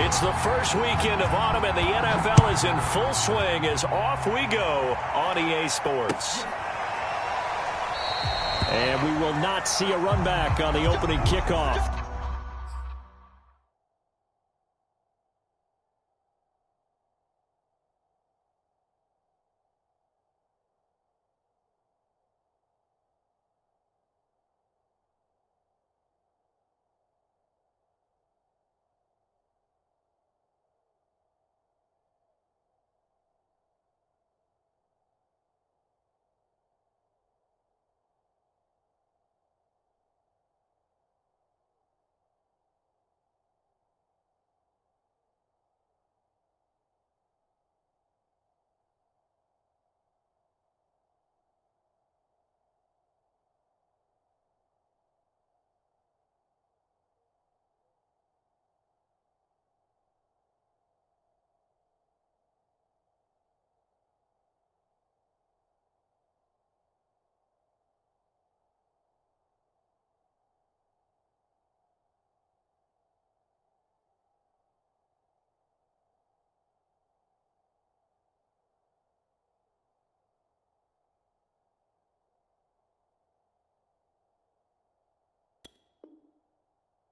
It's the first weekend of autumn, and the NFL is in full swing as off we go on EA Sports. And we will not see a run back on the opening kickoff.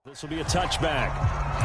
This will be a touchback.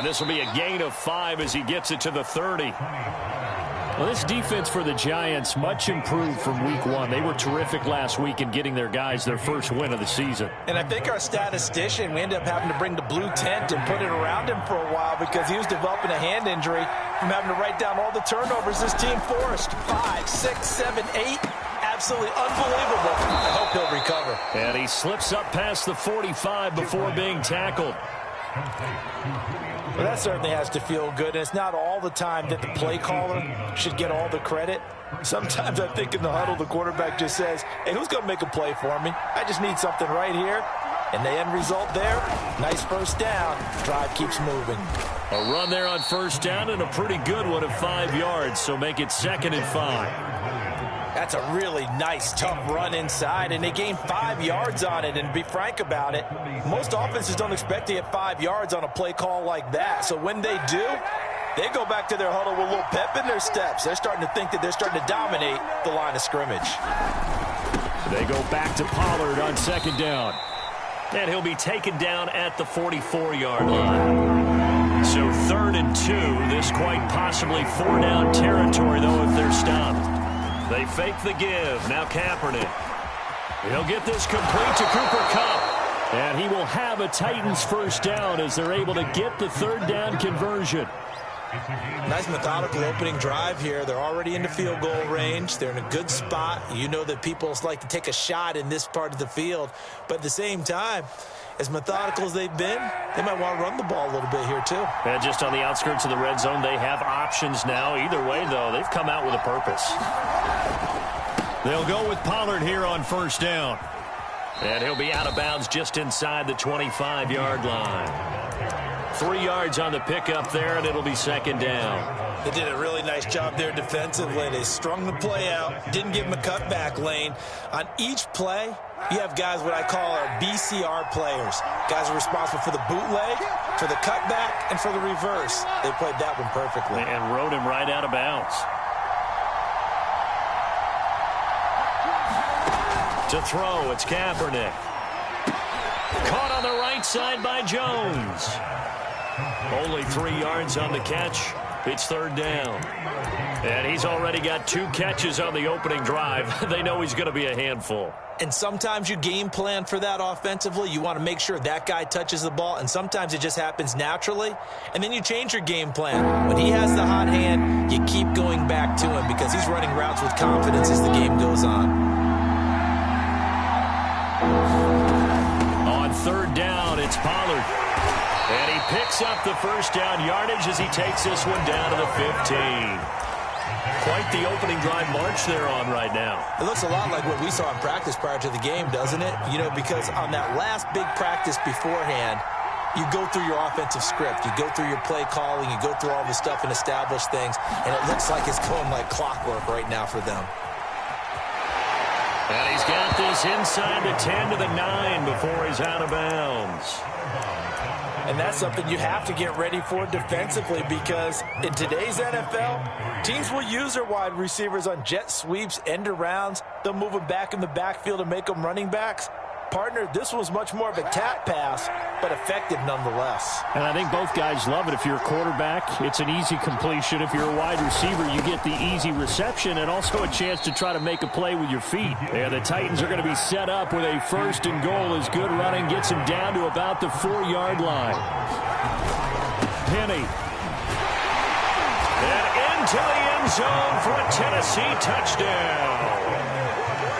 This will be a gain of 5 as he gets it to the 30. Well, this defense for the Giants much improved from week 1. They were terrific last week in getting their guys their first win of the season. And I think our statistician, we ended up having to bring the blue tent and put it around him for a while because he was developing a hand injury from having to write down all the turnovers this team forced. 5, 6, 7, 8. Absolutely unbelievable. I hope he'll recover. And he slips up past the 45 before being tackled. Well, that certainly has to feel good, and it's not all the time that the play caller should get all the credit. Sometimes I think in the huddle, the quarterback just says, hey, who's going to make a play for me? I just need something right here. And the end result there, nice first down. Drive keeps moving. A run there on first down and a pretty good one of 5 yards, so make it 2nd and 5. That's a really nice, tough run inside, and they gained 5 yards on it. And to be frank about it, most offenses don't expect to get 5 yards on a play call like that. So when they do, they go back to their huddle with a little pep in their steps. They're starting to think that they're starting to dominate the line of scrimmage. They go back to Pollard on 2nd down. And he'll be taken down at the 44-yard line. So 3rd and 2. This quite possibly 4-down territory, though, if they're stopped. They fake the give. Now Kaepernick. He'll get this complete to Cooper Kupp. And he will have a Titans first down as they're able to get the 3rd down conversion. Nice methodical opening drive here. They're already in the field goal range. They're in a good spot. You know that people like to take a shot in this part of the field. But at the same time, as methodical as they've been, they might want to run the ball a little bit here too. And just on the outskirts of the red zone, they have options now. Either way, though, they've come out with a purpose. They'll go with Pollard here on first down. And he'll be out of bounds just inside the 25-yard line. 3 yards on the pickup there, and it'll be 2nd down. They did a really nice job there defensively. They strung the play out, didn't give him a cutback lane. On each play, you have guys what I call our BCR players. Guys are responsible for the bootleg, for the cutback, and for the reverse. They played that one perfectly. And rode him right out of bounds. To throw, it's Kaepernick. Caught on the right side by Jones. Only 3 yards on the catch. It's 3rd down. And he's already got 2 catches on the opening drive. They know he's going to be a handful. And sometimes you game plan for that offensively. You want to make sure that guy touches the ball, and sometimes it just happens naturally. And then you change your game plan. When he has the hot hand, you keep going back to him because he's running routes with confidence as the game goes on. third down. It's Pollard. And he picks up the first down yardage as he takes this one down to the 15. Quite the opening drive march they're on right now. It looks a lot like what we saw in practice prior to the game, doesn't it? You know, because on that last big practice beforehand, you go through your offensive script. You go through your play calling. You go through all the stuff and establish things. And it looks like it's going like clockwork right now for them. And he's got this inside the 10 to the 9 before he's out of bounds. And that's something you have to get ready for defensively, because in today's NFL, teams will use their wide receivers on jet sweeps, end arounds. They'll move them back in the backfield and make them running backs. Partner, this was much more of a tap pass, but effective nonetheless. And I think both guys love it. If you're a quarterback, it's an easy completion. If you're a wide receiver, you get the easy reception and also a chance to try to make a play with your feet. And the Titans are going to be set up with a first and goal as good running gets him down to about the 4-yard line. Penny. And into the end zone for a Tennessee touchdown.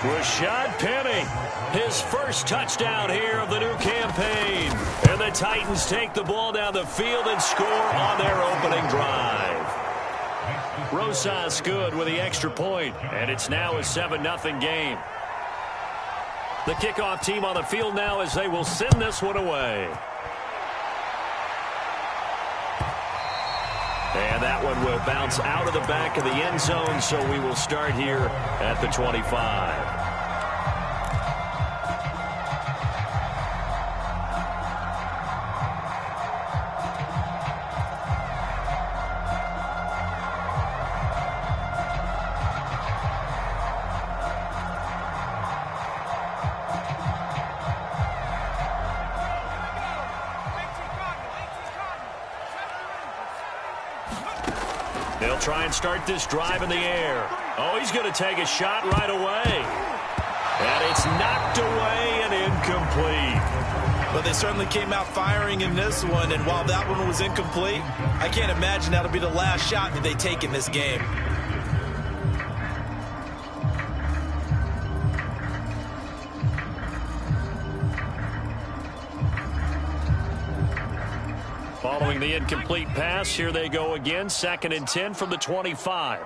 Rashad Penny, his first touchdown here of the new campaign. And the Titans take the ball down the field and score on their opening drive. Rosas good with the extra point, and it's now a 7-0 game. The kickoff team on the field now as they will send this one away. And that one will bounce out of the back of the end zone, so we will start here at the 25. They'll try and start this drive in the air. Oh, he's going to take a shot right away. And it's knocked away and incomplete. Well, they certainly came out firing in this one, and while that one was incomplete, I can't imagine that'll be the last shot that they take in this game. Following the incomplete pass, here they go again. 2nd and 10 from the 25.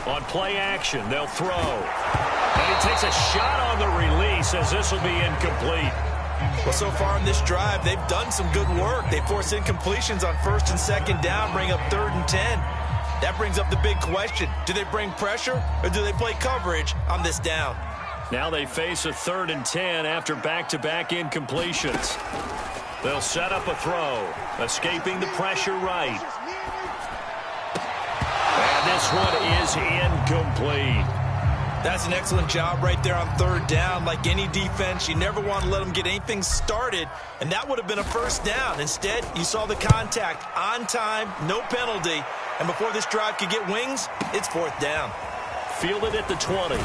On play action, they'll throw. And he takes a shot on the release as this will be incomplete. Well, so far in this drive, they've done some good work. They force incompletions on 1st and 2nd down, bring up 3rd and 10. That brings up the big question. Do they bring pressure or do they play coverage on this down? Now they face a 3rd and 10 after back-to-back incompletions. They'll set up a throw, escaping the pressure right. And this one is incomplete. That's an excellent job right there on 3rd down. Like any defense, you never want to let them get anything started, and that would have been a 1st down. Instead, you saw the contact on time, no penalty, and before this drive could get wings, it's 4th down. Fielded at the 20.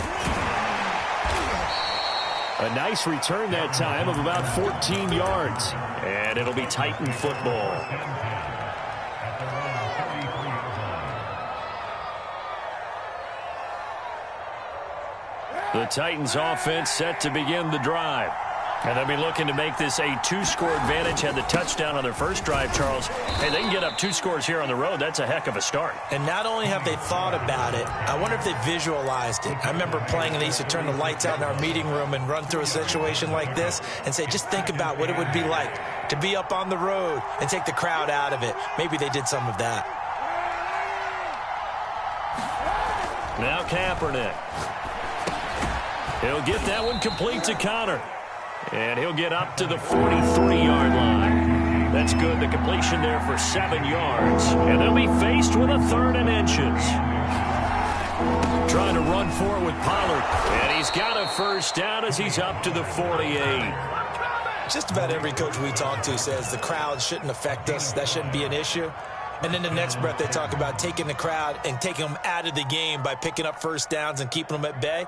A nice return that time of about 14 yards. And it'll be Titan football. The Titans offense set to begin the drive. And they'll be looking to make this a 2-score advantage. Had the touchdown on their first drive, Charles. Hey, they can get up 2 scores here on the road. That's a heck of a start. And not only have they thought about it, I wonder if they visualized it. I remember playing and they used to turn the lights out in our meeting room and run through a situation like this and say, just think about what it would be like to be up on the road and take the crowd out of it. Maybe they did some of that. Now Kaepernick. He'll get that one complete to Connor. And he'll get up to the 43-yard line. That's good. The completion there for 7 yards. And they'll be faced with a 3rd and inches. Trying to run for it with Pollard. And he's got a first down as he's up to the 48. Just about every coach we talk to says the crowd shouldn't affect us. That shouldn't be an issue. And in the next breath, they talk about taking the crowd and taking them out of the game by picking up 1st downs and keeping them at bay.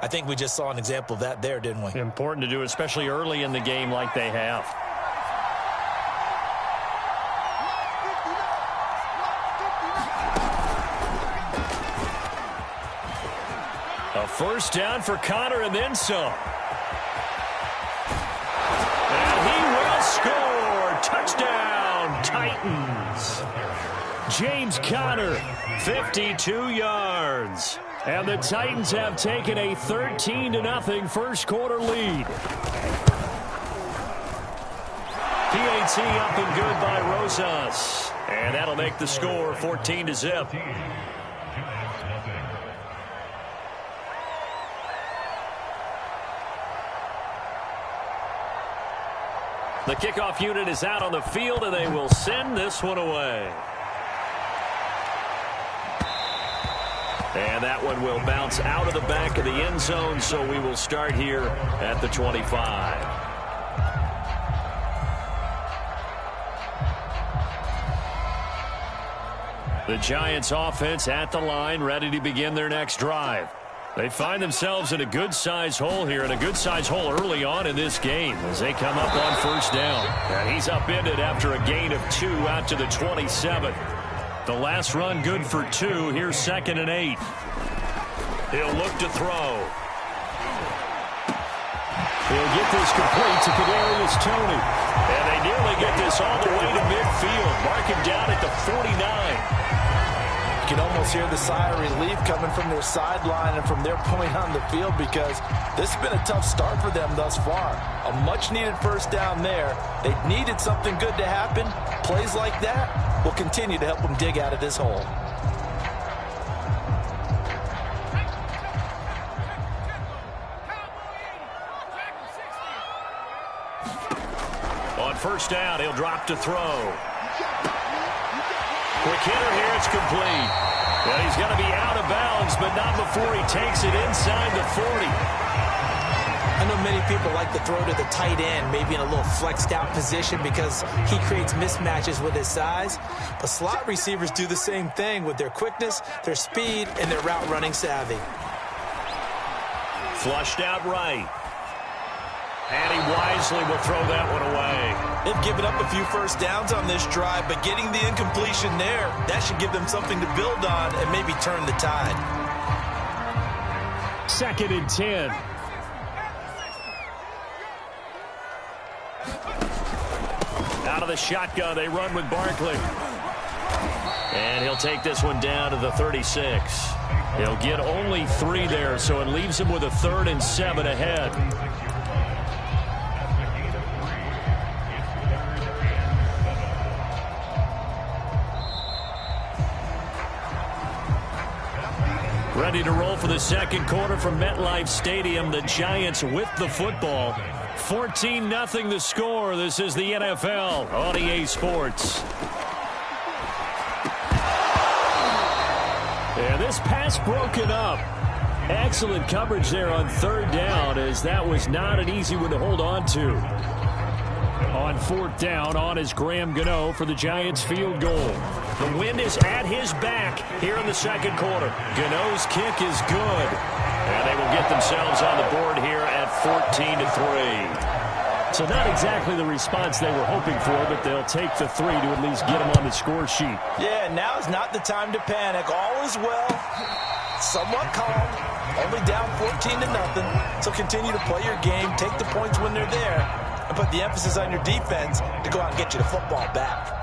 I think we just saw an example of that there, didn't we? Important to do, especially early in the game like they have. A first down for Connor and then some. James Conner, 52 yards. And the Titans have taken a 13-0 first quarter lead. PAT up and good by Rosas. And that'll make the score 14-0. The kickoff unit is out on the field, and they will send this one away. And that one will bounce out of the back of the end zone, so we will start here at the 25. The Giants offense at the line, ready to begin their next drive. They find themselves in a good-sized hole here, and a good-sized hole early on in this game as they come up on first down. And he's upended after a gain of 2 out to the 27. The last run good for 2. Here's 2nd and 8. He'll look to throw. He'll get this complete to Kadarius Toney. And they nearly get this all the way to midfield. Mark him down at the 49. You can almost hear the sigh of relief coming from their sideline and from their point on the field, because this has been a tough start for them thus far. A much-needed first down there. They needed something good to happen. Plays like that will continue to help them dig out of this hole. On first down, he'll drop to throw. Quick hitter here, it's complete. And he's going to be out of bounds, but not before he takes it inside the 40. I know many people like to throw to the tight end, maybe in a little flexed out position because he creates mismatches with his size. But slot receivers do the same thing with their quickness, their speed, and their route running savvy. Flushed out right. And he wisely will throw that one away. They've given up a few first downs on this drive, but getting the incompletion there, that should give them something to build on and maybe turn the tide. 2nd and 10. Out of the shotgun, they run with Barkley. And he'll take this one down to the 36. He'll get only 3 there, so it leaves him with a 3rd and 7 ahead. Ready to roll for the second quarter from MetLife Stadium. The Giants with the football. 14-0 the score. This is the NFL on EA Sports. And this pass broken up. Excellent coverage there on 3rd down, as that was not an easy one to hold on to. On 4th down, on is Graham Gano for the Giants field goal. The wind is at his back here in the second quarter. Gano's kick is good. And they will get themselves on the board here at 14-3. So not exactly the response they were hoping for, but they'll take the 3 to at least get them on the score sheet. Yeah, now is not the time to panic. All is well. Somewhat calm. Only down 14-0. So continue to play your game. Take the points when they're there. And put the emphasis on your defense to go out and get you the football back.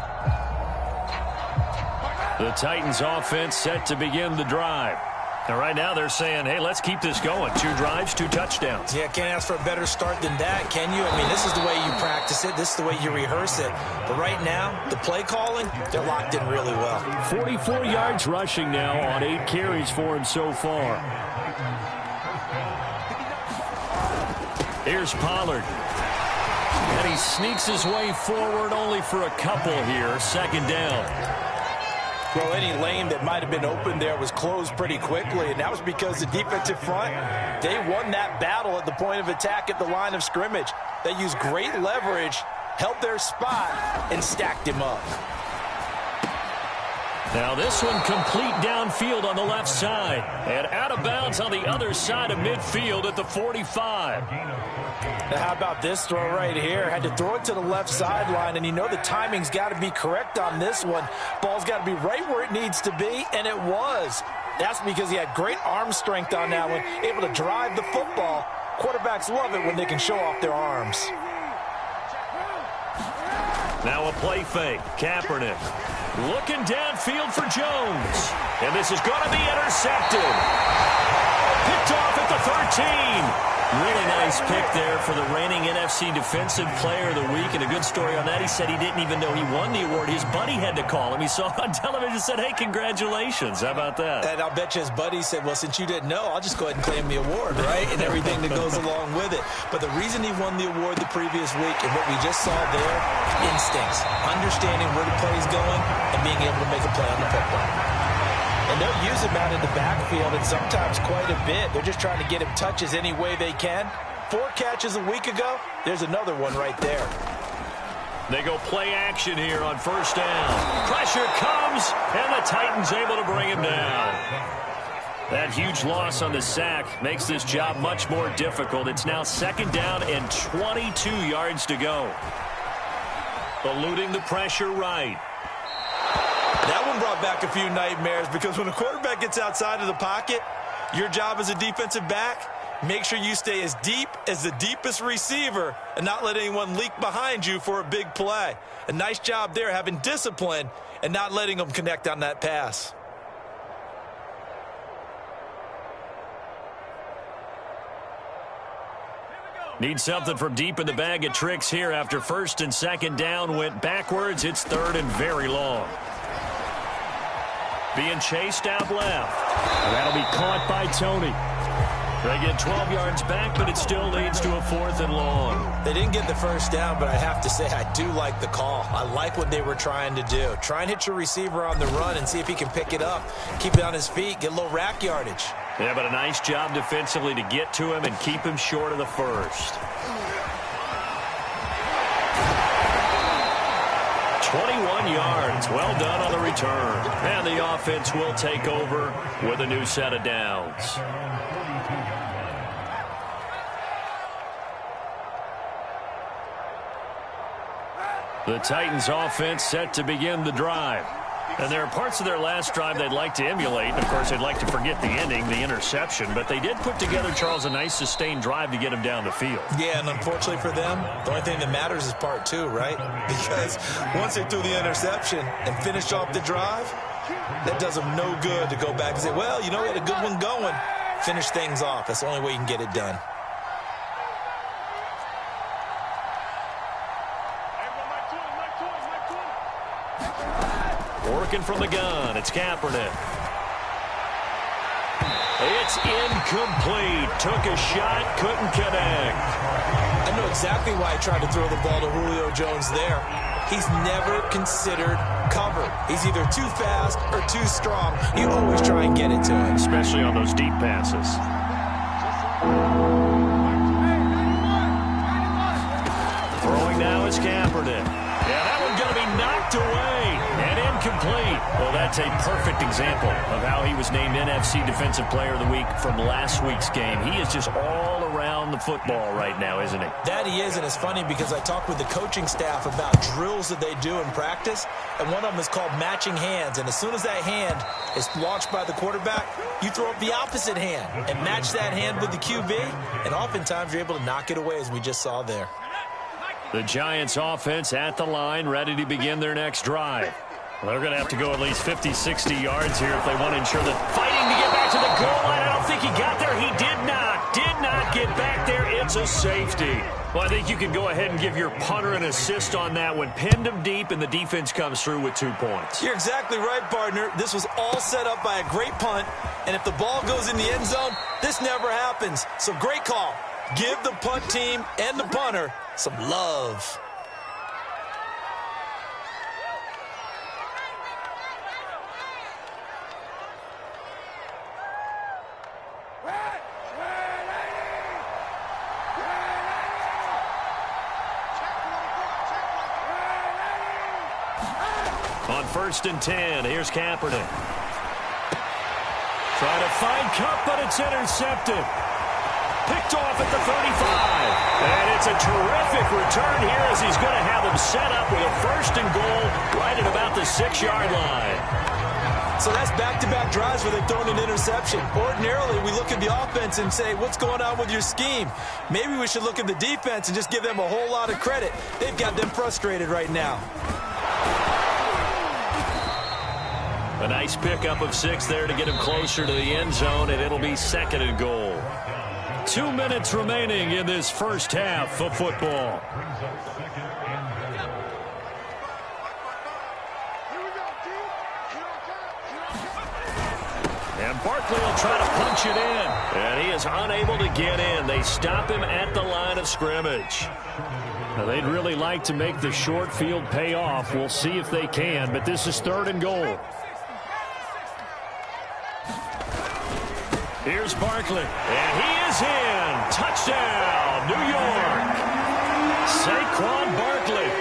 The Titans offense set to begin the drive. And right now they're saying, hey, let's keep this going. 2 drives, 2 touchdowns. Yeah, can't ask for a better start than that, can you? I mean, this is the way you practice it. This is the way you rehearse it. But right now, the play calling, they're locked in really well. 44 yards rushing now on 8 carries for him so far. Here's Pollard. And he sneaks his way forward only for a couple here. 2nd down. Well, any lane that might have been open there was closed pretty quickly, and that was because the defensive front, they won that battle at the point of attack at the line of scrimmage. They used great leverage, held their spot, and stacked him up. Now this one complete downfield on the left side, and out of bounds on the other side of midfield at the 45. Now how about this throw right here? Had to throw it to the left sideline, and you know the timing's got to be correct on this one. Ball's got to be right where it needs to be, and it was. That's because he had great arm strength on that one, able to drive the football. Quarterbacks love it when they can show off their arms. Now a play fake. Kaepernick looking downfield for Jones. And this is going to be intercepted. Picked off at the 13. Really nice pick there for the reigning NFC Defensive Player of the Week. And a good story on that. He said he didn't even know he won the award. His buddy had to call him. He saw it on television and said, hey, congratulations. How about that? And I'll bet you his buddy said, well, since you didn't know, I'll just go ahead and claim the award, right? And everything that goes along with it. But the reason he won the award the previous week and what we just saw there, instincts, understanding where the play is going and being able to make a play on the football. And they'll use him out in the backfield, and sometimes quite a bit. They're just trying to get him touches any way they can. 4 catches a week ago. There's another one right there. They go play action here on first down. Pressure comes, and the Titans able to bring him down. That huge loss on the sack makes this job much more difficult. It's now 2nd down and 22 yards to go. Eluding the pressure right. That one brought back a few nightmares because when a quarterback gets outside of the pocket, your job as a defensive back, make sure you stay as deep as the deepest receiver and not let anyone leak behind you for a big play. A nice job there having discipline and not letting them connect on that pass. Need something from deep in the bag of tricks here after 1st and 2nd down went backwards. It's 3rd and very long. Being chased out left. And that'll be caught by Tony. They get 12 yards back, but it still leads to a 4th and long. They didn't get the first down, but I have to say I do like the call. I like what they were trying to do. Try and hit your receiver on the run and see if he can pick it up. Keep it on his feet, get a little rack yardage. Yeah, but a nice job defensively to get to him and keep him short of the first. 21 yards. Well done on the return. And the offense will take over with a new set of downs. The Titans offense set to begin the drive. And there are parts of their last drive they'd like to emulate. And, of course, they'd like to forget the ending, the interception. But they did put together, Charles, a nice sustained drive to get him down the field. Yeah, and unfortunately for them, the only thing that matters is part 2, right? Because once they threw the interception and finished off the drive, that does them no good to go back and say, well, you know, we had a good one going. Finish things off. That's the only way you can get it done. Working from the gun, it's Kaepernick. It's incomplete. Took a shot, couldn't connect. I know exactly why he tried to throw the ball to Julio Jones there. He's never considered cover. He's either too fast or too strong. You always try and get it to him. Especially on those deep passes. Throwing now is Kaepernick. Yeah, that one's going to be knocked away and incomplete. Well, that's a perfect example of how he was named NFC Defensive Player of the Week from last week's game. He is just all around the football right now, isn't he? That he is, and it's funny because I talked with the coaching staff about drills that they do in practice, and one of them is called matching hands. And as soon as that hand is launched by the quarterback, you throw up the opposite hand and match that hand with the QB, and oftentimes you're able to knock it away, as we just saw there. The Giants offense at the line, ready to begin their next drive. Well, they're going to have to go at least 50, 60 yards here if they want to ensure that fighting to get back to the goal line. I don't think he got there. He did not get back there. It's a safety. Well, I think you can go ahead and give your punter an assist on that one. Pinned him deep, and the defense comes through with 2 points. You're exactly right, partner. This was all set up by a great punt, and if the ball goes in the end zone, this never happens. So great call. Give the punt team and the punter some love. On 1st and 10, here's Kaepernick. Trying to find Kupp, but it's intercepted. Picked off at the 35. And it's a terrific return here as he's going to have them set up with a 1st and goal right at about the 6-yard line. So that's back-to-back drives where they've thrown an interception. Ordinarily, we look at the offense and say, what's going on with your scheme? Maybe we should look at the defense and just give them a whole lot of credit. They've got them frustrated right now. A nice pickup of 6 there to get him closer to the end zone, and it'll be 2nd and goal. 2 minutes remaining in this first half of football. And Barkley will try to punch it in. And he is unable to get in. They stop him at the line of scrimmage. Now, they'd really like to make the short field pay off. We'll see if they can, but this is 3rd and goal. Here's Barkley, and he is in. Touchdown, New York. Saquon Barkley,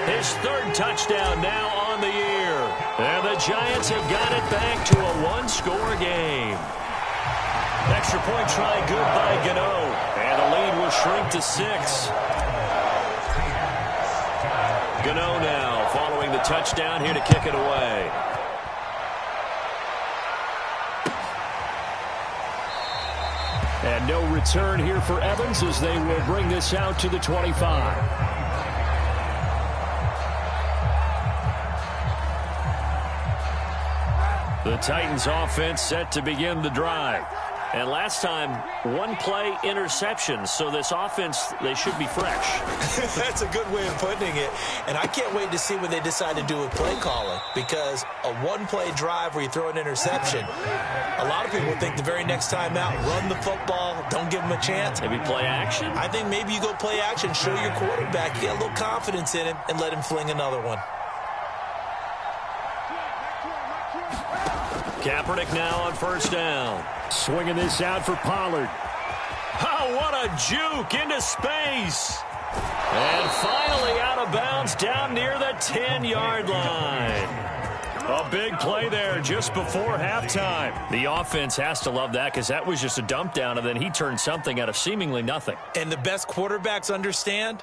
his 3rd touchdown now on the year. And the Giants have got it back to a 1-score game. Extra point try good by Gano, and the lead will shrink to 6. Gano now following the touchdown here to kick it away. And no return here for Evans as they will bring this out to the 25. The Titans offense set to begin the drive. And last time, 1-play interception. So this offense, they should be fresh. That's a good way of putting it. And I can't wait to see what they decide to do with play calling. Because a 1-play drive where you throw an interception, a lot of people think the very next time out, run the football, don't give them a chance. Maybe play action? I think maybe you go play action, show your quarterback, get a little confidence in him, and let him fling another one. Kaepernick now on 1st down. Swinging this out for Pollard. Oh, what a juke into space. And finally out of bounds down near the 10-yard line. A big play there just before halftime. The offense has to love that because that was just a dump down, and then he turned something out of seemingly nothing. And the best quarterbacks understand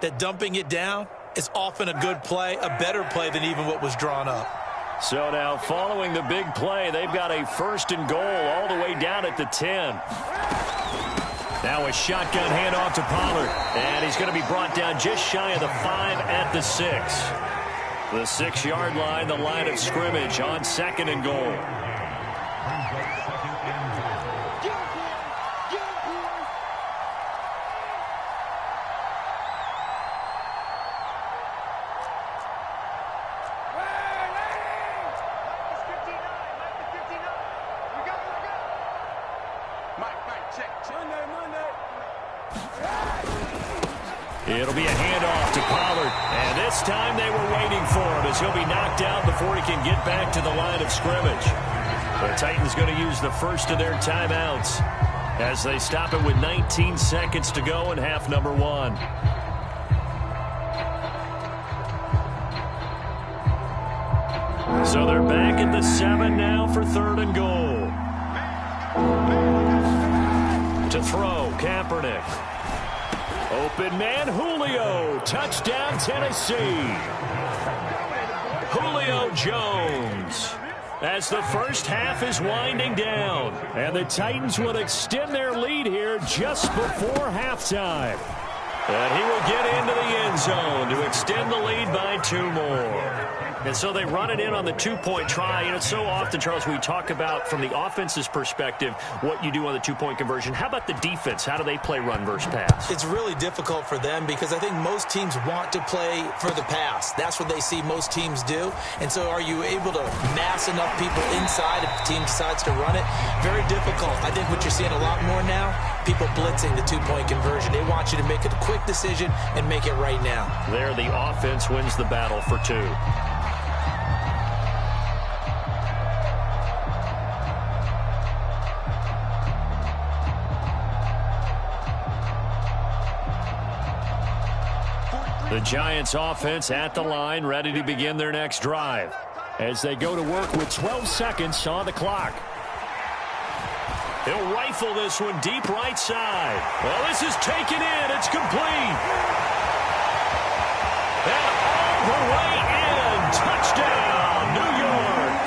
that dumping it down is often a good play, a better play than even what was drawn up. So now following the big play, they've got a 1st and goal all the way down at the 10. Now a shotgun handoff to Pollard. And he's going to be brought down just shy of the 5 at the 6. The 6-yard line, the line of scrimmage on 2nd and goal. It'll be a handoff to Pollard. And this time they were waiting for him as he'll be knocked out before he can get back to the line of scrimmage. The Titans going to use the first of their timeouts as they stop it with 19 seconds to go in half number 1. So they're back at the 7 now for 3rd and goal. To throw, Kaepernick. Open man, Julio. Touchdown, Tennessee. Julio Jones. As the first half is winding down. And the Titans will extend their lead here just before halftime. And he will get into the end zone to extend the lead by 2 more. And so they run it in on the 2-point try. And it's so often, Charles, we talk about from the offense's perspective what you do on the 2-point conversion. How about the defense? How do they play run versus pass? It's really difficult for them because I think most teams want to play for the pass. That's what they see most teams do. And so are you able to mass enough people inside if the team decides to run it? Very difficult. I think what you're seeing a lot more now, people blitzing the 2-point conversion. They want you to make a quick decision and make it right now. There, the offense wins the battle for 2. The Giants offense at the line, ready to begin their next drive as they go to work with 12 seconds on the clock. He'll rifle this one deep right side. Well, this is taken in. It's complete. And all the way in. Touchdown, New York.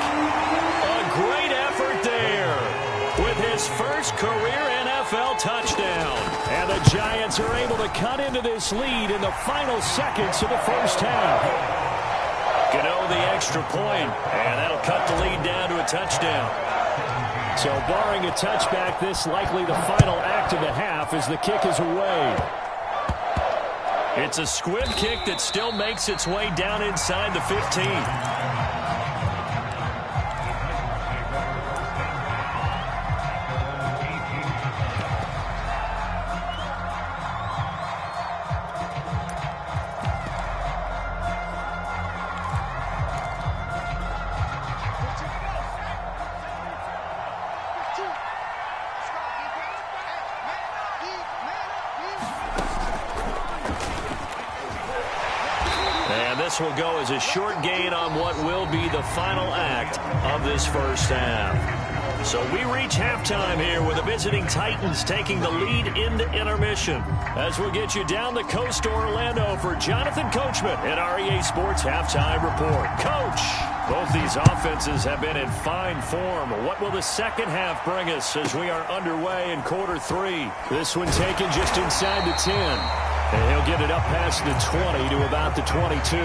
Titans are able to cut into this lead in the final seconds of the first half. Gano the extra point, and that'll cut the lead down to a touchdown. So barring a touchback, this likely the final act of the half as the kick is away. It's a squib kick that still makes its way down inside the 15. This will go as a short gain on what will be the final act of this first half. So we reach halftime here with the visiting Titans taking the lead into intermission. As we'll get you down the coast to Orlando for Jonathan Coachman at our EA Sports Halftime Report. Coach, both these offenses have been in fine form. What will the second half bring us as we are underway in quarter three? This one taken just inside the 10. And he'll get it up past the 20 to about the 22.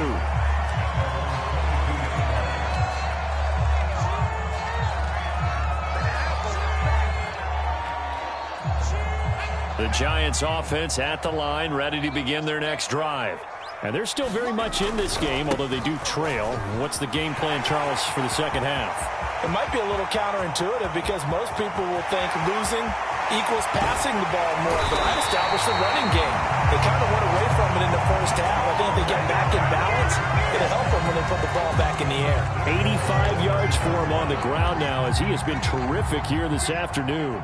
The Giants offense at the line, ready to begin their next drive. And they're still very much in this game, although they do trail. What's the game plan, Charles, for the second half? It might be a little counterintuitive because most people will think losing equals passing the ball more, but I established the running game. They kind of went away from it in the first half. I think if they get back in balance, it'll help them when they put the ball back in the air. 85 yards for him on the ground now as he has been terrific here this afternoon.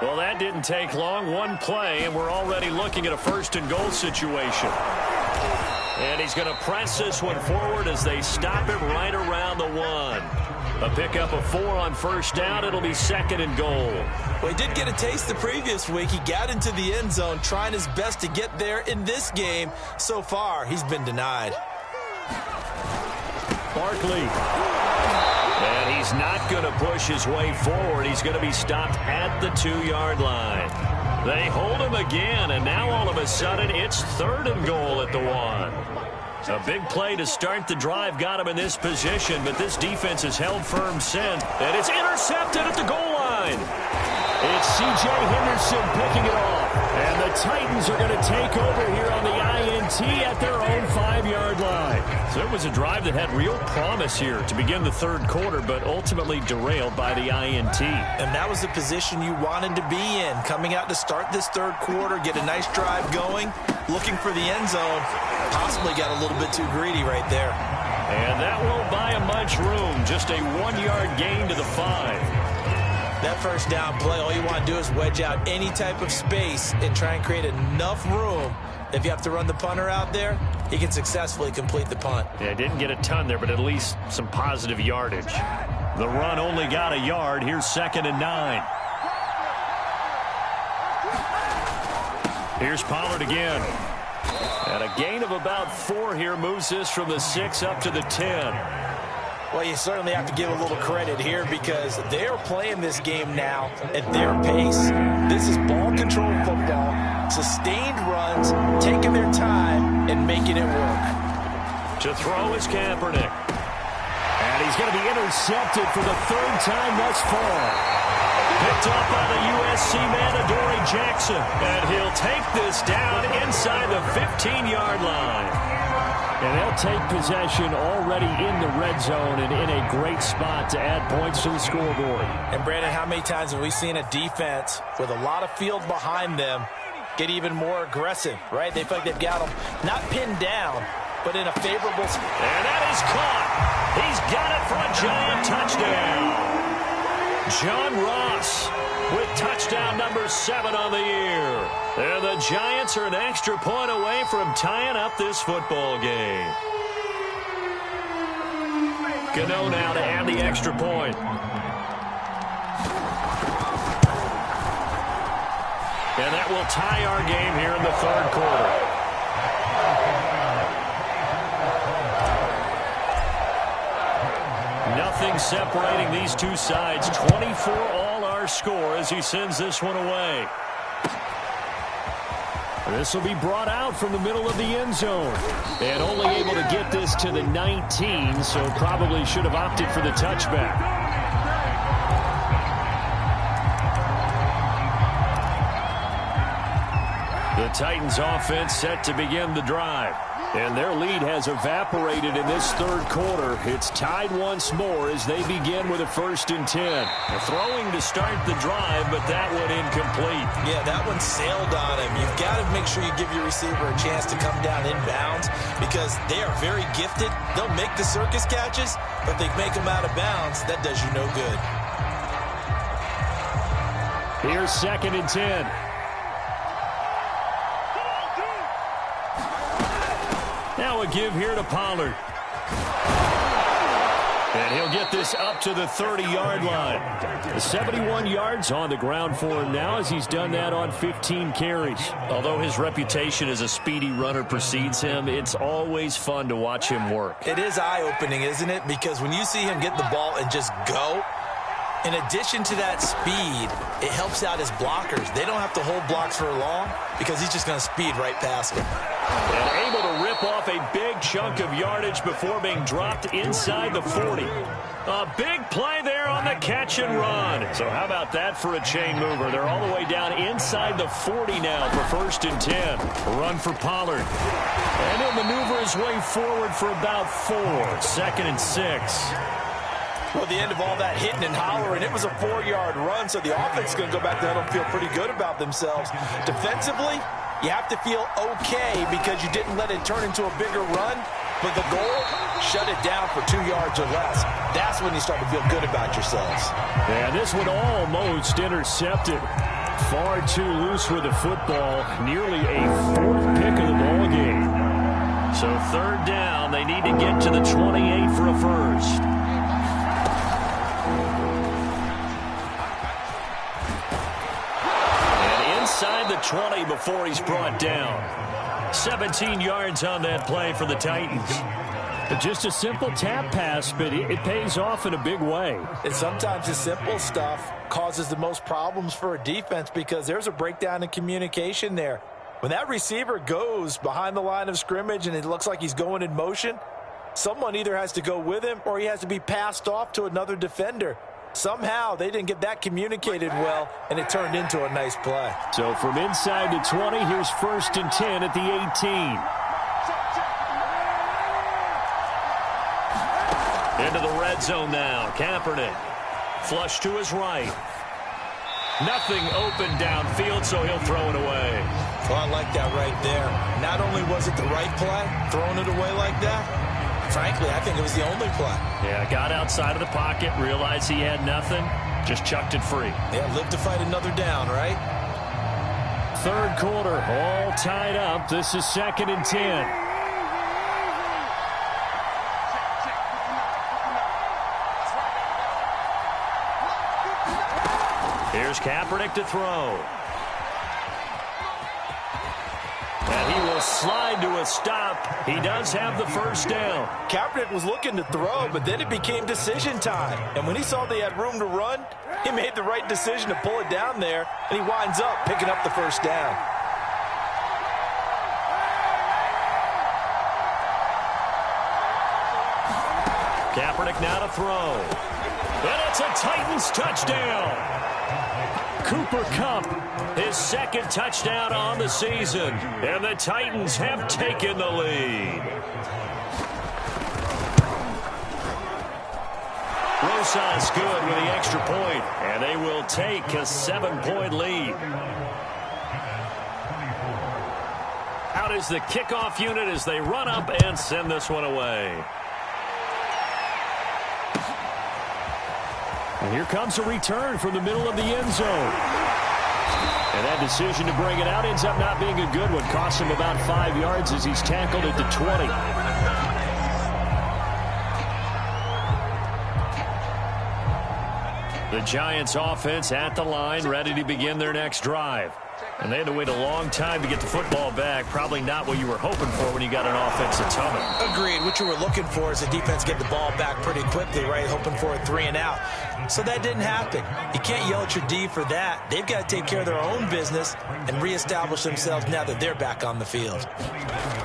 Well, that didn't take long. One play, and we're already looking at a first-and-goal situation. And he's going to press this one forward as they stop it right around the 1. A pickup of 4 on first down. It'll be second and goal. Well, he did get a taste the previous week. He got into the end zone trying his best to get there in this game. So far, he's been denied. Barkley. And he's not going to push his way forward. He's going to be stopped at the 2-yard line. They hold him again, and now all of a sudden it's third and goal at the 1. A big play to start the drive got him in this position, but this defense has held firm since. And it's intercepted at the goal line. It's C.J. Henderson picking it off. And the Titans are going to take over here on the INT at their own 5-yard line. So it was a drive that had real promise here to begin the third quarter, but ultimately derailed by the INT. And that was the position you wanted to be in. Coming out to start this third quarter, get a nice drive going, looking for the end zone. Possibly got a little bit too greedy right there. And that won't buy him much room. Just a 1-yard gain to the 5. That first down play, all you want to do is wedge out any type of space and try and create enough room. If you have to run the punter out there, he can successfully complete the punt. Yeah, didn't get a ton there, but at least some positive yardage. The run only got a yard. Here's second and 9. Here's Pollard again. And a gain of about 4 here moves this from the 6 up to the 10. Well, you certainly have to give a little credit here because they are playing this game now at their pace. This is ball control football, sustained runs, taking their time and making it work. To throw is Kaepernick. And he's going to be intercepted for the 3rd time thus far. Picked up by the USC man, Adoree Jackson. And he'll take this down inside the 15-yard line. And they'll take possession already in the red zone and in a great spot to add points to the scoreboard. And, Brandon, how many times have we seen a defense with a lot of field behind them get even more aggressive, right? They feel like they've got them not pinned down, but in a favorable spot. And that is caught. He's got it for a Giant touchdown. John Ross with touchdown number 7 on the year. And the Giants are an extra point away from tying up this football game. Gano now to add the extra point. And that will tie our game here in the third quarter. Nothing separating these two sides. 24 all our score as he sends this one away. This will be brought out from the middle of the end zone. And only able to get this to the 19, so probably should have opted for the touchback. The Titans offense set to begin the drive. And their lead has evaporated in this third quarter. It's tied once more as they begin with a 1st and 10. Throwing to start the drive, but that one incomplete. Yeah, that one sailed on him. You've got to make sure you give your receiver a chance to come down inbounds because they are very gifted. They'll make the circus catches, but if they make them out of bounds, that does you no good. Here's 2nd and 10. Now a give here to Pollard. And he'll get this up to the 30-yard line. 71 yards on the ground for him now as he's done that on 15 carries. Although his reputation as a speedy runner precedes him, it's always fun to watch him work. It is eye-opening, isn't it? Because when you see him get the ball and just go, in addition to that speed, it helps out his blockers. They don't have to hold blocks for long because he's just going to speed right past them. And able to rip off a big chunk of yardage before being dropped inside the 40. A big play there on the catch and run. So how about that for a chain mover? They're all the way down inside the 40 now for 1st and 10. A run for Pollard. And he'll maneuver his way forward for about 4. 2nd and 6. Well, the end of all that hitting and hollering, it was a 4-yard run, so the offense is going to go back there and feel pretty good about themselves. Defensively, you have to feel okay because you didn't let it turn into a bigger run, but the goal, shut it down for 2 yards or less. That's when you start to feel good about yourselves. And this one almost intercepted. Far too loose with the football. Nearly a 4th pick of the ball game. So 3rd down, they need to get to the 28 for a first. Inside the 20 before he's brought down. 17 yards on that play for the Titans. Just a simple tap pass, but it pays off in a big way. And sometimes the simple stuff causes the most problems for a defense because there's a breakdown in communication there. When that receiver goes behind the line of scrimmage and it looks like he's going in motion, someone either has to go with him or he has to be passed off to another defender. Somehow they didn't get that communicated well, and it turned into a nice play. So from inside the 20, here's 1st and 10 at the 18. Into the red zone now. Kaepernick. Flush to his right. Nothing open downfield, so he'll throw it away. Well, I like that right there. Not only was it the right play, throwing it away like that, frankly, I think it was the only play. Yeah, got outside of the pocket, realized he had nothing, just chucked it free. Yeah, live to fight another down, right? 3rd quarter, all tied up. This is 2nd and 10. Here's Kaepernick to throw. And he will slide to a stop. He does have the 1st down. Kaepernick was looking to throw, but then it became decision time. And when he saw they had room to run, he made the right decision to pull it down there, and he winds up picking up the 1st down. Kaepernick now to throw. And it's a Titans touchdown. Cooper Kupp, his 2nd touchdown on the season. And the Titans have taken the lead. Rosas good with the extra point, and they will take a 7-point lead. Out is the kickoff unit as they run up and send this one away. And here comes a return from the middle of the end zone. And that decision to bring it out ends up not being a good one. Costs him about 5 yards as he's tackled at the 20. The Giants offense at the line, ready to begin their next drive. And they had to wait a long time to get the football back. Probably not what you were hoping for when you got an offensive tunnel. Agreed. What you were looking for is the defense get the ball back pretty quickly, right? Hoping for a 3 and out. So that didn't happen. You can't yell at your D for that. They've got to take care of their own business and reestablish themselves now that they're back on the field.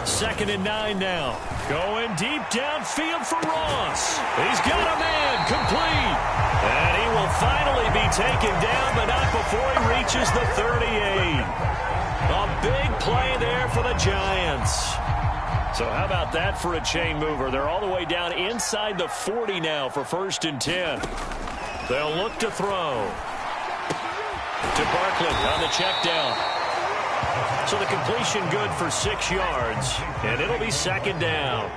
2nd and 9 now. Going deep downfield for Ross. He's got a man complete. And he will finally be taken down, but not before he reaches the 38. A big play there for the Giants. So how about that for a chain mover? They're all the way down inside the 40 now for 1st and 10. They'll look to throw. To Barkley on the check down. So the completion good for 6 yards, and it'll be 2nd down.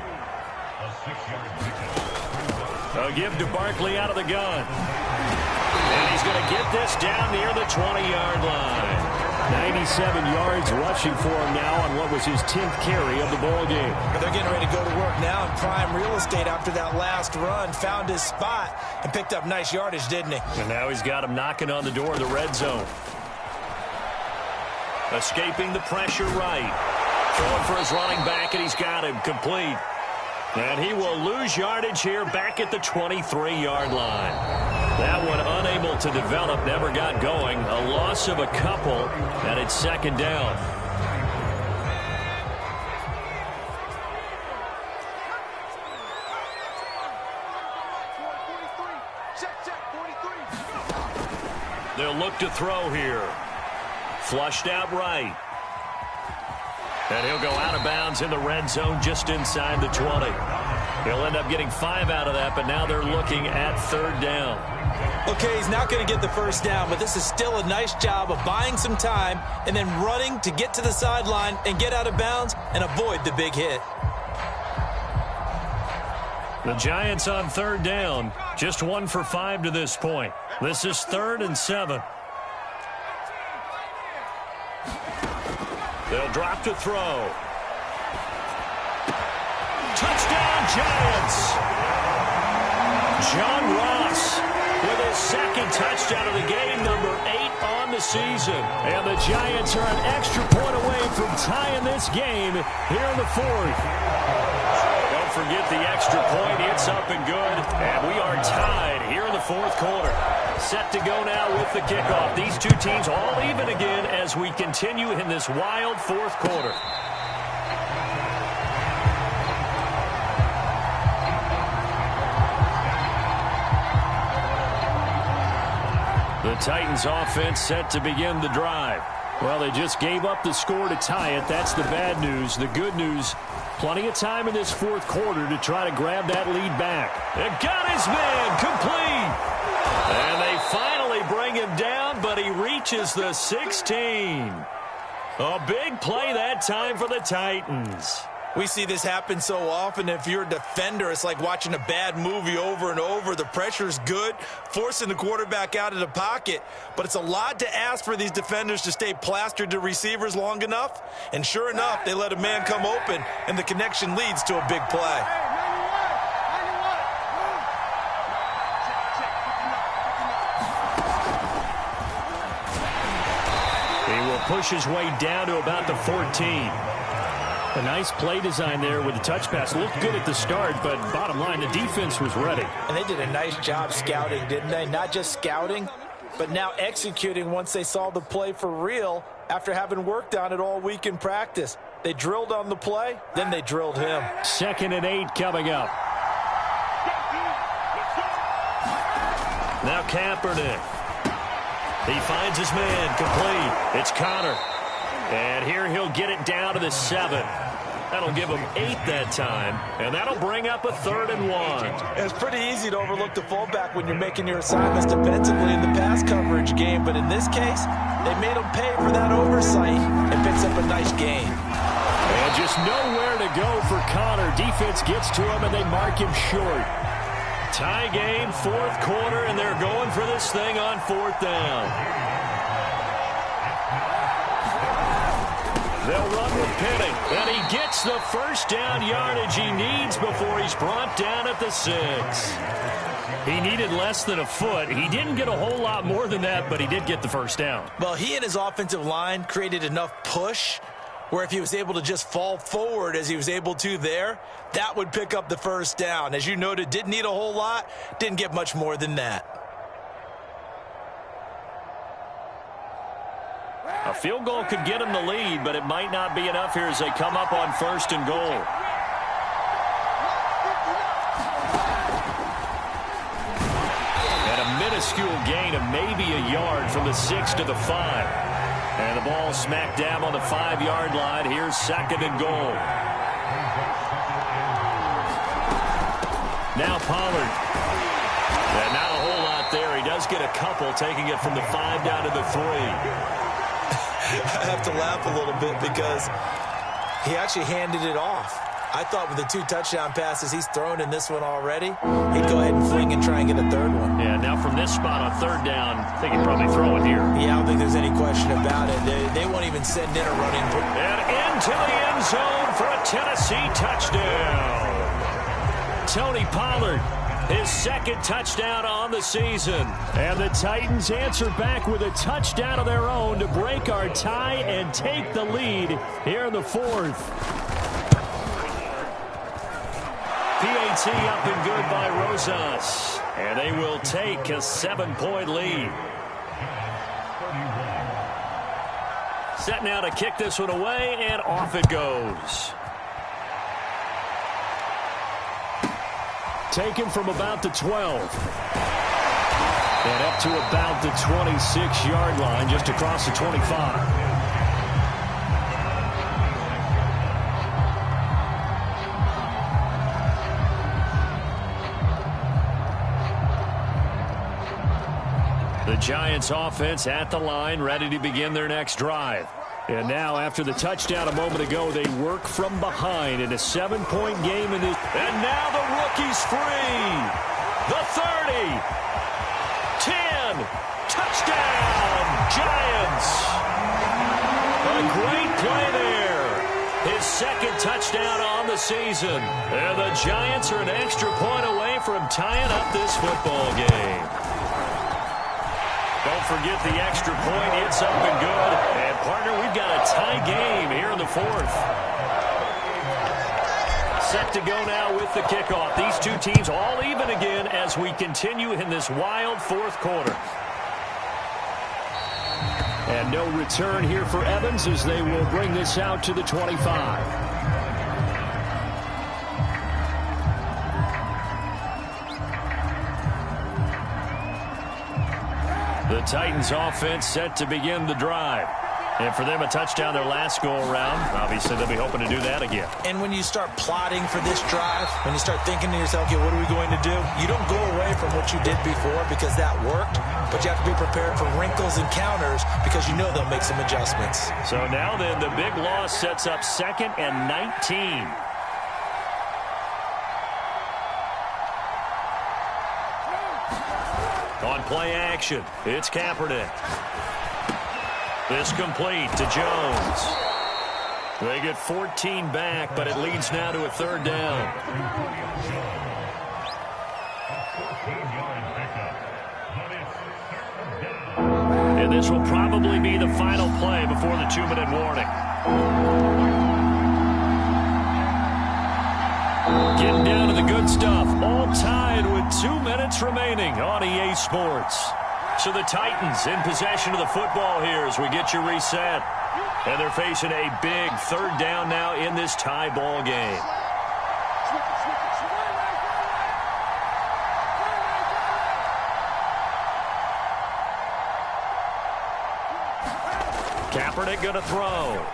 A give to Barkley out of the gun. And he's going to get this down near the 20-yard line. 97 yards rushing for him now on what was his 10th carry of the ball game. They're getting ready to go to work now in prime real estate after that last run. Found his spot and picked up nice yardage, didn't he? And now he's got him knocking on the door of the red zone. Escaping the pressure right. Throwing for his running back, and he's got him complete. And he will lose yardage here back at the 23-yard line. That one unable to develop, never got going. A loss of a couple, and it's 2nd down. They'll look to throw here. Flushed out right. And he'll go out of bounds in the red zone just inside the 20. He'll end up getting 5 out of that, but now they're looking at 3rd down. Okay, he's not going to get the 1st down, but this is still a nice job of buying some time and then running to get to the sideline and get out of bounds and avoid the big hit. The Giants on 3rd down, just 1 for 5 to this point. This is 3rd and 7. They'll drop to throw. Touchdown, Giants! John Ross with his 2nd touchdown of the game, number 8 on the season. And the Giants are an extra point away from tying this game here in the 4th. Don't forget the extra point. It's up and good. And we are tied here in the 4th quarter. Set to go now with the kickoff. These two teams all even again as we continue in this wild 4th quarter. The Titans offense set to begin the drive. Well, they just gave up the score to tie it. That's the bad news. The good news, plenty of time in this 4th quarter to try to grab that lead back. And got his man complete. And they finally bring him down, but he reaches the 16. A big play that time for the Titans. We see this happen so often. If you're a defender, it's like watching a bad movie over and over. The pressure's good, forcing the quarterback out of the pocket. But it's a lot to ask for these defenders to stay plastered to receivers long enough. And sure enough, they let a man come open, and the connection leads to a big play. Push his way down to about the 14. A nice play design there with the touch pass. Looked good at the start, but bottom line, the defense was ready. And they did a nice job scouting, didn't they? Not just scouting, but now executing once they saw the play for real after having worked on it all week in practice. They drilled on the play, then they drilled him. 2nd and 8 coming up. Now Kaepernick. He finds his man complete. It's Connor. And here he'll get it down to the 7. That'll give him 8 that time. And that'll bring up a 3rd and 1. It's pretty easy to overlook the fullback when you're making your assignments defensively in the pass coverage game. But in this case, they made him pay for that oversight and picks up a nice gain. And just nowhere to go for Connor. Defense gets to him and they mark him short. Tie game, 4th quarter, and they're going for this thing on 4th down. They'll run with Penny, and he gets the 1st down yardage he needs before he's brought down at the 6. He needed less than a foot. He didn't get a whole lot more than that, but he did get the first down. Well, he and his offensive line created enough push where if he was able to just fall forward as he was able to there, that would pick up the first down. As you noted, didn't need a whole lot, didn't get much more than that. A field goal could get him the lead, but it might not be enough here as they come up on 1st and goal. And a minuscule gain of maybe a yard from the 6 to the 5. And the ball smack dab on the 5-yard line. Here's 2nd and goal. Now Pollard. And not a whole lot there. He does get a couple, taking it from the 5 down to the 3. I have to laugh a little bit because he actually handed it off. I thought with the 2 touchdown passes he's thrown in this one already, he'd go ahead and fling and try and get a 3rd one. Yeah, now from this spot on 3rd down, I think he'd probably throw it here. Yeah, I don't think there's any question about it. They won't even send in a running. And into the end zone for a Tennessee touchdown. Tony Pollard, his 2nd touchdown on the season. And the Titans answer back with a touchdown of their own to break our tie and take the lead here in the 4th. PAT up and good by Rosas. And they will take a 7-point lead. Set now to kick this one away, and off it goes. Taken from about the 12. And up to about the 26-yard line, just across the 25. The Giants offense at the line, ready to begin their next drive. And now, after the touchdown a moment ago, they work from behind in a 7-point game in this. And now the rookie's free. The 30. 10. Touchdown, Giants. A great play there. His 2nd touchdown on the season. And the Giants are an extra point away from tying up this football game. Don't forget the extra point. It's up and good. And, partner, we've got a tie game here in the 4th. Set to go now with the kickoff. These two teams all even again as we continue in this wild 4th quarter. And no return here for Evans as they will bring this out to the 25. The Titans offense set to begin the drive. And for them, a touchdown their last go-around. Obviously, they'll be hoping to do that again. And when you start plotting for this drive, when you start thinking to yourself, okay, what are we going to do? You don't go away from what you did before because that worked. But you have to be prepared for wrinkles and counters because you know they'll make some adjustments. So now then, the big loss sets up 2nd and 19. On play action, it's Kaepernick. This complete to Jones. They get 14 back, but it leads now to a 3rd down. And this will probably be the final play before the 2-minute warning. Getting down to the good stuff. All tied with 2 minutes remaining on EA Sports. So the Titans in possession of the football here as we get you reset. And they're facing a big 3rd down now in this tie ball game. Kaepernick going to throw.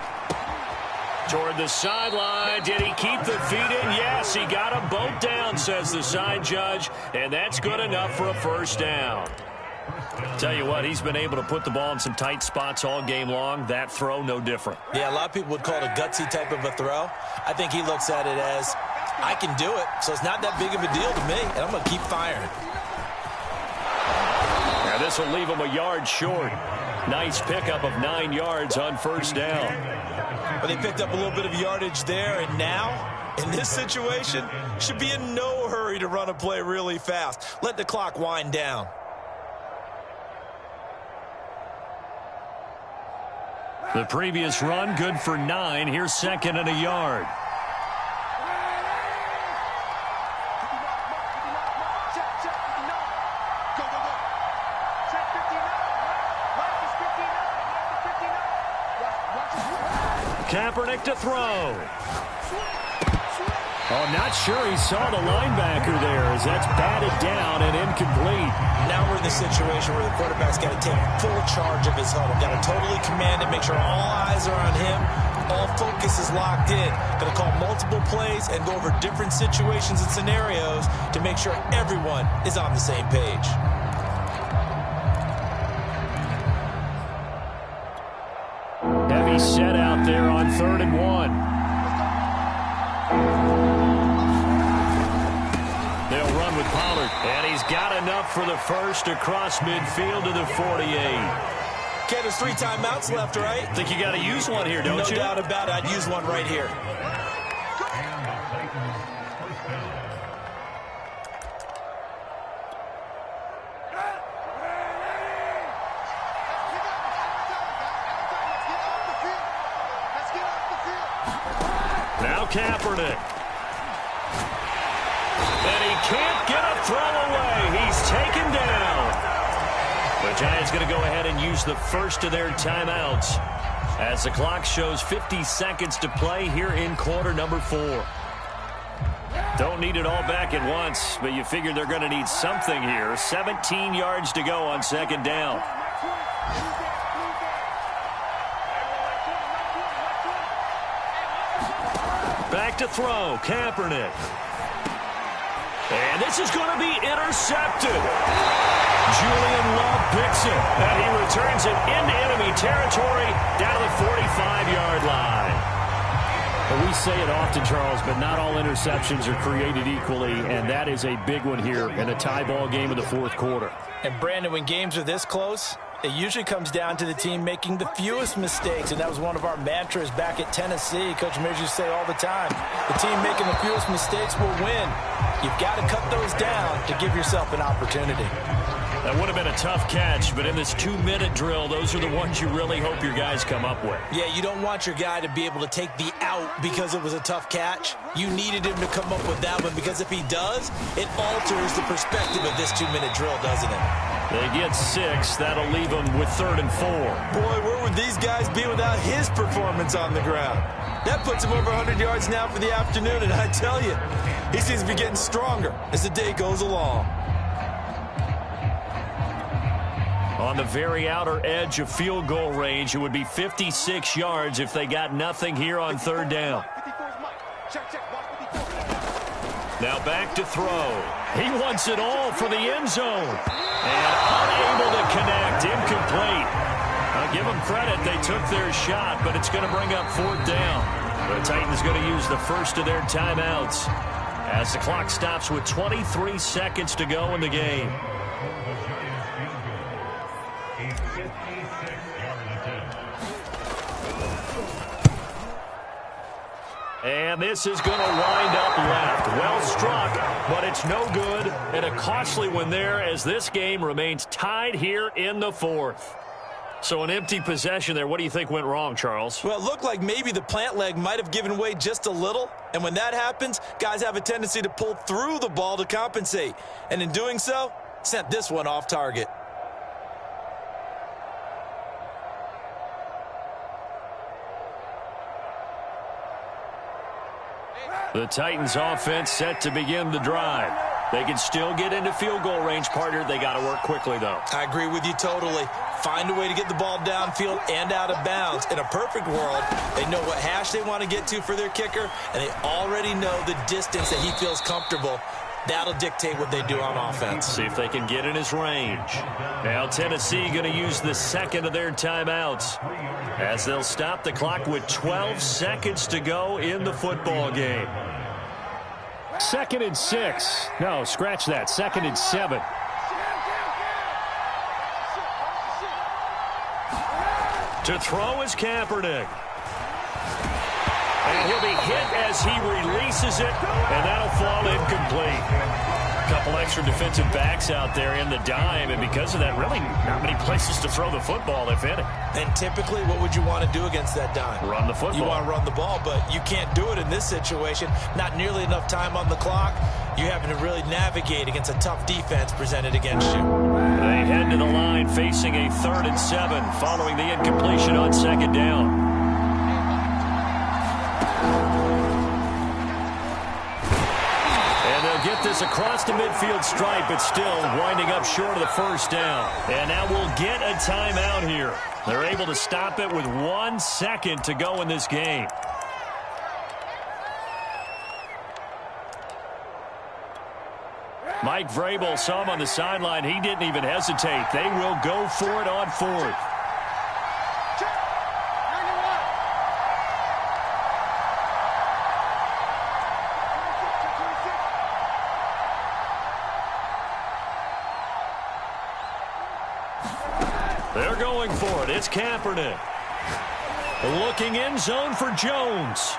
Toward the sideline. Did he keep the feet in? Yes, he got them both down, says the side judge. And that's good enough for a 1st down. Tell you what, he's been able to put the ball in some tight spots all game long. That throw, no different. Yeah, a lot of people would call it a gutsy type of a throw. I think he looks at it as, I can do it, so it's not that big of a deal to me, and I'm going to keep firing. Now this will leave him a yard short. Nice pickup of 9 yards on 1st down. But they picked up a little bit of yardage there, and now In this situation, should be in no hurry to run a play really fast. Let the clock wind down. The previous run, good for 9. Here's second and a yard. Kaepernick to throw. Oh, not sure he saw the linebacker there as that's batted down and incomplete. Now we're in the situation where the quarterback's got to take full charge of his huddle. Got to totally command it, make sure all eyes are on him. All focus is locked in. Got to call multiple plays and go over different situations and scenarios to make sure everyone is on the same page. Heavy set out there on 3rd and 1. They'll run with Pollard. And he's got enough for the first across midfield to the 48. Okay, there's 3 timeouts left, right? Think you got to use one here, don't you? No doubt about it. I'd use one right here. Now Kaepernick. And he can't get a throw away. He's taken down. The Giants going to go ahead and use the first of their timeouts as the clock shows 50 seconds to play here in quarter number 4. Don't need it all back at once, but you figure they're going to need something here. 17 yards to go on 2nd down. Back to throw, Kaepernick. And this is going to be intercepted. Julian Love picks it, and he returns it into enemy territory down to the 45-yard line. Well, we say it often, Charles, but not all interceptions are created equally, and that is a big one here in a tie ball game in the 4th quarter. And, Brandon, when games are this close, it usually comes down to the team making the fewest mistakes, and that was one of our mantras back at Tennessee. Coach Mears used to say all the time, the team making the fewest mistakes will win. You've got to cut those down to give yourself an opportunity. That would have been a tough catch, but in this 2-minute drill, those are the ones you really hope your guys come up with. Yeah, you don't want your guy to be able to take the out because it was a tough catch. You needed him to come up with that one because if he does, it alters the perspective of this 2-minute drill, doesn't it? They get 6. That'll leave them with 3rd and 4. Boy, where would these guys be without his performance on the ground? That puts him over 100 yards now for the afternoon, and I tell you, he seems to be getting stronger as the day goes along. On the very outer edge of field goal range, it would be 56 yards if they got nothing here on 3rd down. Now back to throw. He wants it all for the end zone. And unable to connect, incomplete. I'll give them credit, they took their shot, but it's going to bring up 4th down. The Titans going to use the first of their timeouts as the clock stops with 23 seconds to go in the game. And this is going to wind up left. Well struck, but it's no good. And a costly one there as this game remains tied here in the 4th. So an empty possession there. What do you think went wrong, Charles? Well, it looked like maybe the plant leg might have given way just a little. And when that happens, guys have a tendency to pull through the ball to compensate. And in doing so, sent this one off target. The Titans offense set to begin the drive. They can still get into field goal range, partner. They got to work quickly, though. I agree with you totally. Find a way to get the ball downfield and out of bounds. In a perfect world, they know what hash they want to get to for their kicker, and they already know the distance that he feels comfortable. That'll dictate what they do on offense. See if they can get in his range. Now Tennessee going to use the second of their timeouts as they'll stop the clock with 12 seconds to go in the football game. 2nd and 6. No, scratch that. 2nd and 7. To throw is Kaepernick. And he'll be hit as he releases chases it, and that'll fall incomplete. A couple extra defensive backs out there in the dime, and because of that, really not many places to throw the football, if any. And typically, what would you want to do against that dime? Run the football. You want to run the ball, but you can't do it in this situation. Not nearly enough time on the clock. You're having to really navigate against a tough defense presented against you. They head to the line facing a 3rd and 7 following the incompletion on 2nd down. Get this across the midfield stripe, but still winding up short of the 1st down. And now we'll get a timeout here. They're able to stop it with 1 second to go in this game. Mike Vrabel saw him on the sideline. He didn't even hesitate. They will go for it on 4th. They're going for it. It's Kaepernick. Looking end zone for Jones.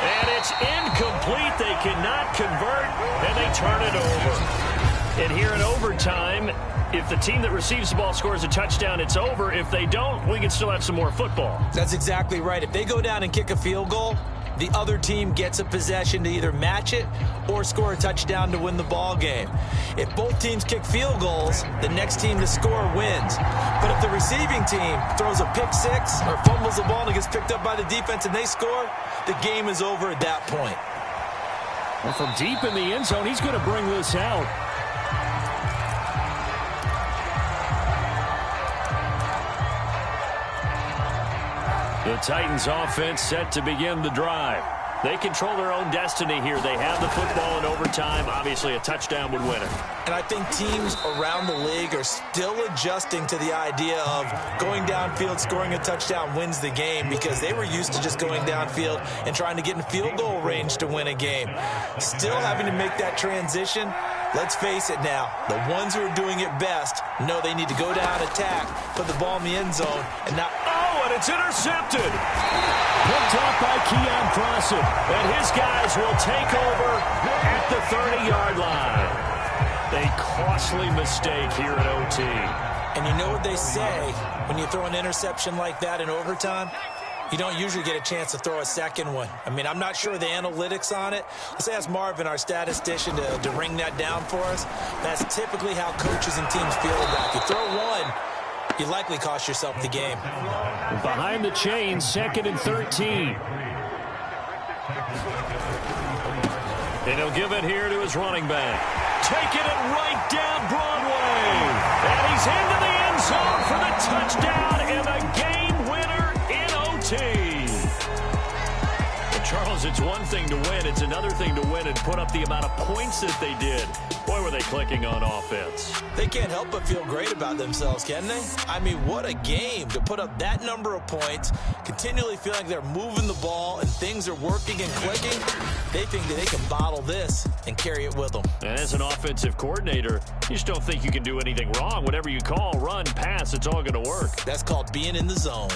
And it's incomplete. They cannot convert, and they turn it over. And here in overtime, if the team that receives the ball scores a touchdown, it's over. If they don't, we can still have some more football. That's exactly right. If they go down and kick a field goal, the other team gets a possession to either match it or score a touchdown to win the ball game. If both teams kick field goals, the next team to score wins. But if the receiving team throws a pick six or fumbles the ball and it gets picked up by the defense and they score, the game is over at that point. Well, from deep in the end zone, he's going to bring this out. The Titans offense set to begin the drive. They control their own destiny here. They have the football in overtime. Obviously, a touchdown would win it. And I think teams around the league are still adjusting to the idea of going downfield, scoring a touchdown wins the game, because they were used to just going downfield and trying to get in field goal range to win a game. Still having to make that transition. Let's face it now, the ones who are doing it best know they need to go down, attack, put the ball in the end zone, and now... Oh, and it's intercepted! Picked off by Keon Crossen, and his guys will take over at the 30-yard line. A costly mistake here at OT. And you know what they say, when you throw an interception like that in overtime? You don't usually get a chance to throw a second one. I mean, I'm not sure the analytics on it. Let's ask Marvin, our statistician, to ring that down for us. That's typically how coaches and teams feel about it. If you throw one, you likely cost yourself the game. Behind the chains, 2nd and 13. And he'll give it here to his running back. Taking it right down Broadway. And he's into the end zone for the touchdown and the game winner in OT. Well, Charles, it's one thing to win. It's another thing to win and put up the amount of points that they did. Boy, were they clicking on offense. They can't help but feel great about themselves, can they? I mean, what a game to put up that number of points, continually feel like they're moving the ball and things are working and clicking. They think that they can bottle this and carry it with them. And as an offensive coordinator, you just don't think you can do anything wrong. Whatever you call, run, pass, it's all going to work. That's called being in the zone.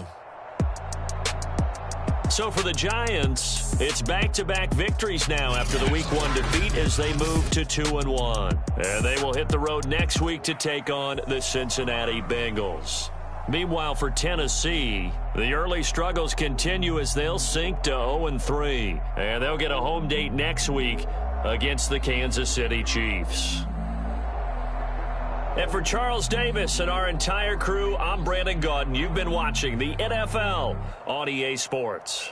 So for the Giants, it's back-to-back victories now after the Week 1 defeat as they move to 2-1. And they will hit the road next week to take on the Cincinnati Bengals. Meanwhile, for Tennessee, the early struggles continue as they'll sink to 0-3. And they'll get a home date next week against the Kansas City Chiefs. And for Charles Davis and our entire crew, I'm Brandon Gaudin. You've been watching the NFL on EA Sports.